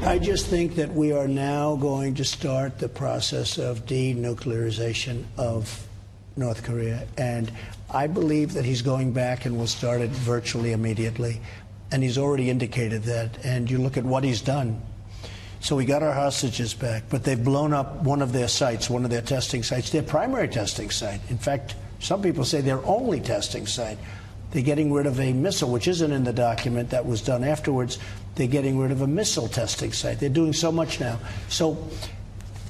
I just think that we are now going to start the process of denuclearization of North Korea. And I believe that he's going back and will start it virtually immediately. And he's already indicated that. And you look at what he's done. So we got our hostages back, but they've blown up one of their sites, one of their testing sites, their primary testing site. In fact, some people say their only testing site. They're getting rid of a missile, which isn't in the document that was done afterwards. They're getting rid of a missile testing site. They're doing so much now. So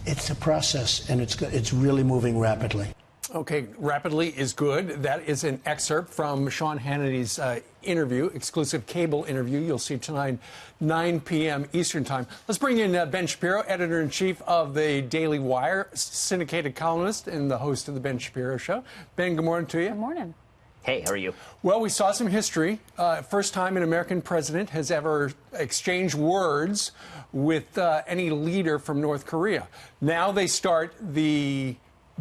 it's a process, and it's really moving rapidly. Okay, rapidly is good. That is an excerpt from Sean Hannity's interview, exclusive cable interview. You'll see tonight, 9 p.m. Eastern Time. Let's bring in Ben Shapiro, editor-in-chief of the Daily Wire, syndicated columnist and the host of the Ben Shapiro Show. Ben, good morning to you. Good morning. Hey, how are you? Well, we saw some history. First time an American president has ever exchanged words with any leader from North Korea. Now they start the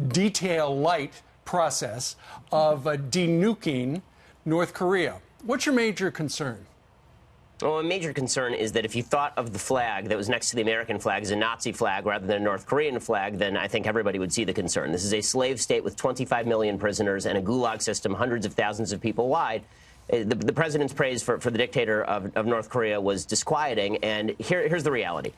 detail light process of denuking North Korea. What's your major concern? Well, a major concern is that if you thought of the flag that was next to the American flag as a Nazi flag rather than a North Korean flag, then I think everybody would see the concern. This is a slave state with 25 million prisoners and a gulag system hundreds of thousands of people wide. The president's praise for the dictator of North Korea was disquieting, and here's the reality.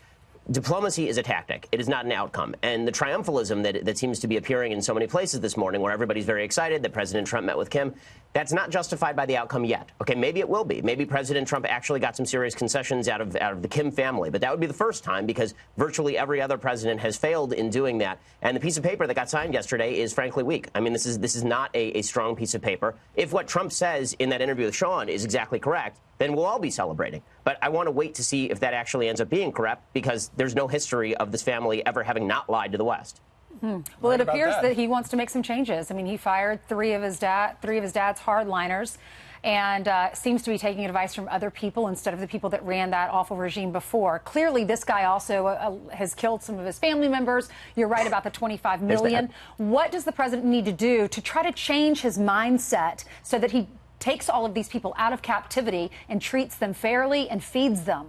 Diplomacy is a tactic. It is not an outcome. And the triumphalism that seems to be appearing in so many places this morning, where everybody's very excited that President Trump met with Kim, that's not justified by the outcome yet. Okay, maybe it will be. Maybe President Trump actually got some serious concessions out of the Kim family. But that would be the first time, because virtually every other president has failed in doing that. And the piece of paper that got signed yesterday is frankly weak. I mean, this is not a strong piece of paper. If what Trump says in that interview with Sean is exactly correct, then we'll all be celebrating. But I want to wait to see if that actually ends up being correct, because there's no history of this family ever having not lied to the West. Well, it appears that he wants to make some changes. I mean, he fired three of his dad's hardliners, and seems to be taking advice from other people instead of the people that ran that awful regime before. Clearly, this guy also has killed some of his family members. You're right about the 25 million. What does the president need to do to try to change his mindset so that he takes all of these people out of captivity and treats them fairly and feeds them?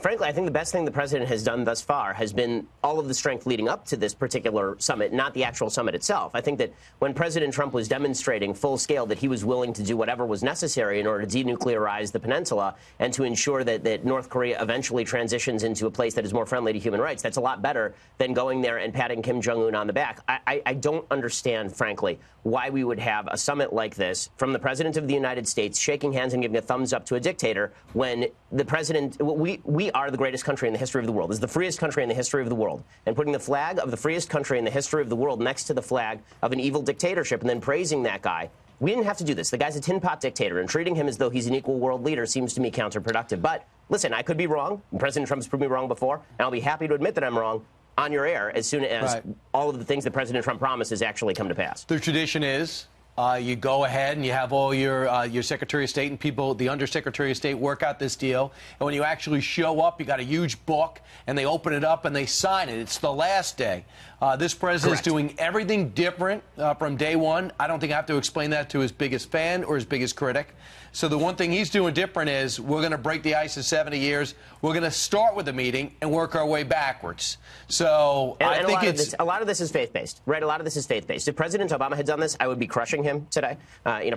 Frankly, I think the best thing the president has done thus far has been all of the strength leading up to this particular summit, not the actual summit itself. I think that when President Trump was demonstrating full scale that he was willing to do whatever was necessary in order to denuclearize the peninsula and to ensure that North Korea eventually transitions into a place that is more friendly to human rights, that's a lot better than going there and patting Kim Jong Un on the back. I don't understand, frankly, why we would have a summit like this from the president of the United States shaking hands and giving a thumbs up to a dictator when the president, we are the greatest country in the history of the world. This is the freest country in the history of the world. And putting the flag of the freest country in the history of the world next to the flag of an evil dictatorship and then praising that guy. We didn't have to do this. The guy's a tin pot dictator, and treating him as though he's an equal world leader seems to me counterproductive. But listen, I could be wrong. President Trump's proved me wrong before, and I'll be happy to admit that I'm wrong on your air as soon as all of the things that President Trump promises actually come to pass. The tradition is you go ahead and you have all your Secretary of State and people, the Undersecretary of State, work out this deal. And when you actually show up, you got a huge book, and they open it up and they sign it. It's the last day. This president is doing everything different from day one. I don't think I have to explain that to his biggest fan or his biggest critic. So the one thing he's doing different is we're going to break the ice of 70 years. We're going to start with a meeting and work our way backwards. So I think a lot of this is faith-based, right? A lot of this is faith-based. If President Obama had done this, I would be crushing him today.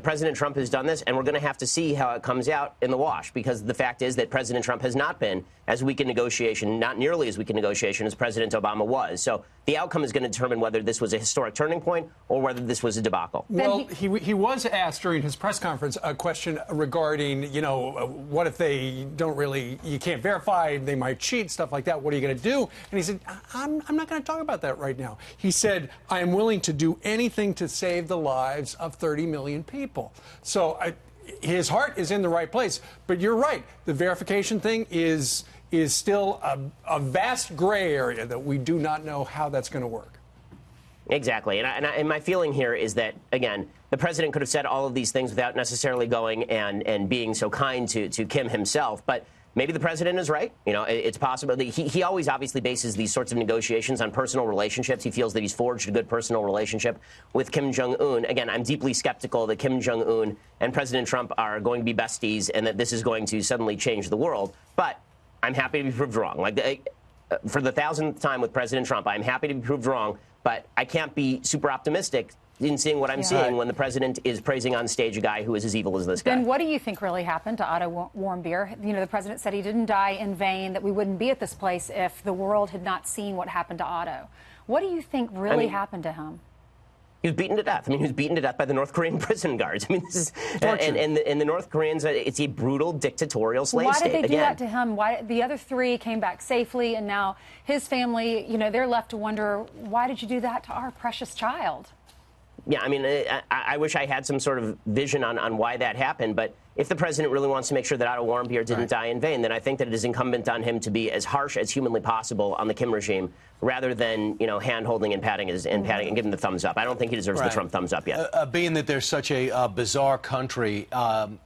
President Trump has done this, and we're going to have to see how it comes out in the wash, because the fact is that President Trump has not been as weak in negotiation, not nearly as weak in negotiation as President Obama was. So the outcome is going to determine whether this was a historic turning point or whether this was a debacle. Well, he was asked during his press conference a question regarding, what if they don't really, you can't verify, they might cheat, stuff like that. What are you going to do? And he said, I'm not going to talk about that right now. He said, I am willing to do anything to save the lives of 30 million people. So his heart is in the right place. But you're right. The verification thing is still a vast gray area that we do not know how that's going to work. Exactly. And my feeling here is that, again, the president could have said all of these things without necessarily going and being so kind to Kim himself. But maybe the president is right. It's possible. He always obviously bases these sorts of negotiations on personal relationships. He feels that he's forged a good personal relationship with Kim Jong Un. Again, I'm deeply skeptical that Kim Jong Un and President Trump are going to be besties and that this is going to suddenly change the world. But I'm happy to be proved wrong. Like, for the 1000th time with President Trump, I'm happy to be proved wrong, but I can't be super optimistic in seeing what I'm seeing when the president is praising on stage a guy who is as evil as this guy. Then what do you think really happened to Otto Warmbier? You know, the president said he didn't die in vain, that we wouldn't be at this place if the world had not seen what happened to Otto. What do you think really happened to him? He was beaten to death. I mean, he was beaten to death by the North Korean prison guards. I mean, this is and the North Koreans. It's a brutal dictatorial slave state. Why did they do that to him? Why the other three came back safely, and now his family? You know, they're left to wonder, why did you do that to our precious child? Yeah, I mean, I wish I had some sort of vision on why that happened, but if the president really wants to make sure that Otto Warmbier didn't die in vain, then I think that it is incumbent on him to be as harsh as humanly possible on the Kim regime, rather than, you know, hand-holding and patting and giving the thumbs up. I don't think he deserves the Trump thumbs up yet. Being that there's such a bizarre country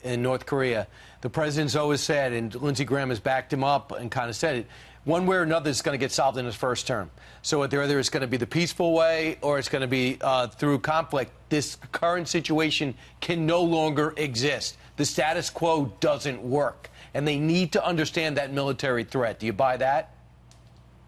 in North Korea, the president's always said, and Lindsey Graham has backed him up and kind of said it, one way or another is going to get solved in his first term. So either it's going to be the peaceful way or it's going to be through conflict. This current situation can no longer exist. The status quo doesn't work. And they need to understand that military threat. Do you buy that?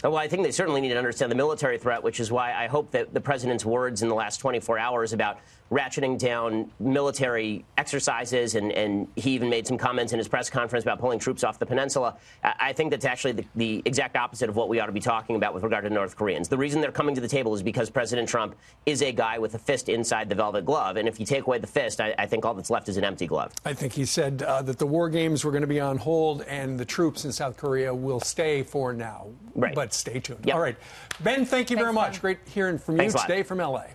Well, I think they certainly need to understand the military threat, which is why I hope that the president's words in the last 24 hours about ratcheting down military exercises, and he even made some comments in his press conference about pulling troops off the peninsula. I think that's actually the exact opposite of what we ought to be talking about with regard to North Koreans. The reason they're coming to the table is because President Trump is a guy with a fist inside the velvet glove. And if you take away the fist, I think all that's left is an empty glove. I think he said that the war games were going to be on hold and the troops in South Korea will stay for now. Right. But stay tuned. Yep. All right. Ben, thank you very much. Great hearing from you today from L.A.